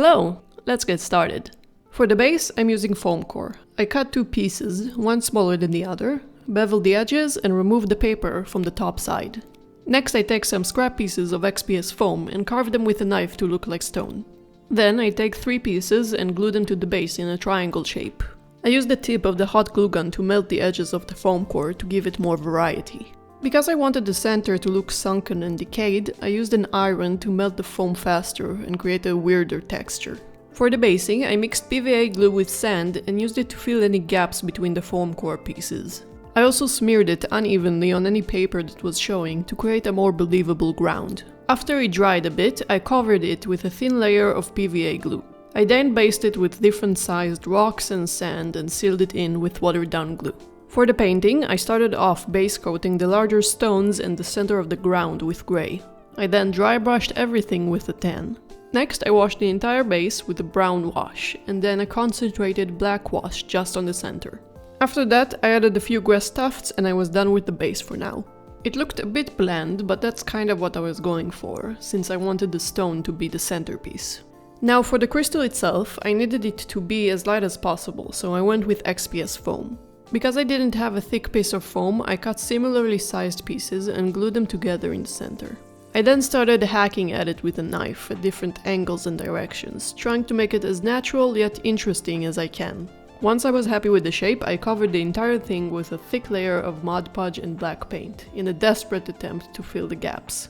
Hello! Let's get started. For the base, I'm using foam core. I cut two pieces, one smaller than the other, bevel the edges and remove the paper from the top side. Next I take some scrap pieces of XPS foam and carve them with a knife to look like stone. Then I take three pieces and glue them to the base in a triangle shape. I use the tip of the hot glue gun to melt the edges of the foam core to give it more variety. Because I wanted the center to look sunken and decayed, I used an iron to melt the foam faster and create a weirder texture. For the basing, I mixed PVA glue with sand and used it to fill any gaps between the foam core pieces. I also smeared it unevenly on any paper that was showing to create a more believable ground. After it dried a bit, I covered it with a thin layer of PVA glue. I then basted it with different sized rocks and sand and sealed it in with watered down glue. For the painting, I started off base coating the larger stones and the center of the ground with grey. I then dry brushed everything with a tan. Next, I washed the entire base with a brown wash, and then a concentrated black wash just on the center. After that, I added a few grass tufts and I was done with the base for now. It looked a bit bland, but that's kind of what I was going for, since I wanted the stone to be the centerpiece. Now for the crystal itself, I needed it to be as light as possible, so I went with XPS foam. Because I didn't have a thick piece of foam, I cut similarly sized pieces and glued them together in the center. I then started hacking at it with a knife at different angles and directions, trying to make it as natural yet interesting as I can. Once I was happy with the shape, I covered the entire thing with a thick layer of Mod Podge and black paint, in a desperate attempt to fill the gaps.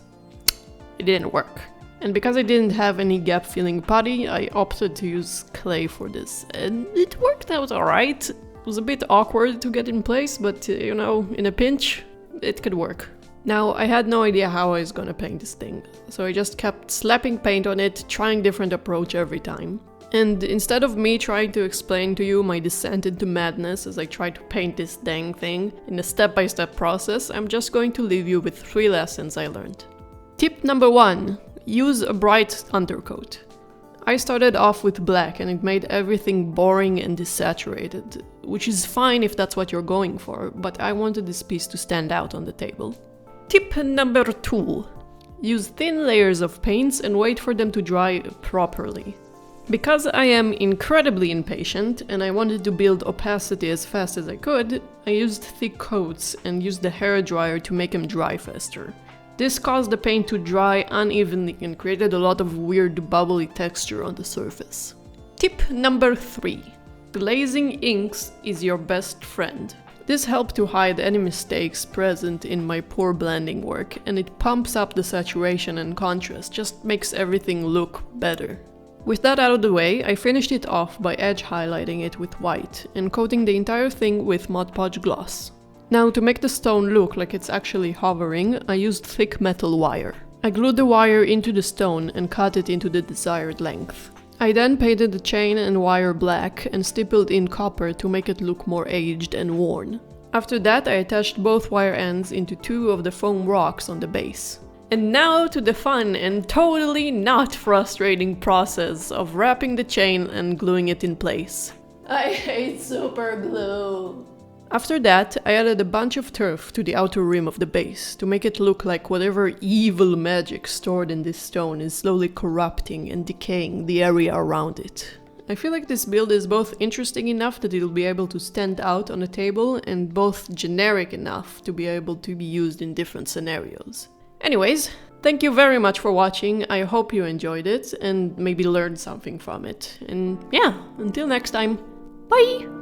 It didn't work. And because I didn't have any gap-filling putty, I opted to use clay for this, and it worked out alright. It was a bit awkward to get in place, but you know, in a pinch, it could work. Now, I had no idea how I was gonna paint this thing, so I just kept slapping paint on it, trying different approach every time. And instead of me trying to explain to you my descent into madness as I try to paint this dang thing in a step-by-step process, I'm just going to leave you with 3 lessons I learned. Tip number 1. Use a bright undercoat. I started off with black and it made everything boring and desaturated, which is fine if that's what you're going for, but I wanted this piece to stand out on the table. Tip number 2. Use thin layers of paints and wait for them to dry properly. Because I am incredibly impatient and I wanted to build opacity as fast as I could, I used thick coats and used the hairdryer to make them dry faster. This caused the paint to dry unevenly and created a lot of weird bubbly texture on the surface. Tip number 3. Glazing inks is your best friend. This helped to hide any mistakes present in my poor blending work, and it pumps up the saturation and contrast, just makes everything look better. With that out of the way, I finished it off by edge highlighting it with white and coating the entire thing with Mod Podge gloss. Now, to make the stone look like it's actually hovering, I used thick metal wire. I glued the wire into the stone and cut it into the desired length. I then painted the chain and wire black and stippled in copper to make it look more aged and worn. After that, I attached both wire ends into 2 of the foam rocks on the base. And now to the fun and totally not frustrating process of wrapping the chain and gluing it in place. I hate super glue! After that, I added a bunch of turf to the outer rim of the base to make it look like whatever evil magic stored in this stone is slowly corrupting and decaying the area around it. I feel like this build is both interesting enough that it'll be able to stand out on a table and both generic enough to be able to be used in different scenarios. Anyways, thank you very much for watching. I hope you enjoyed it and maybe learned something from it. And yeah, until next time, bye!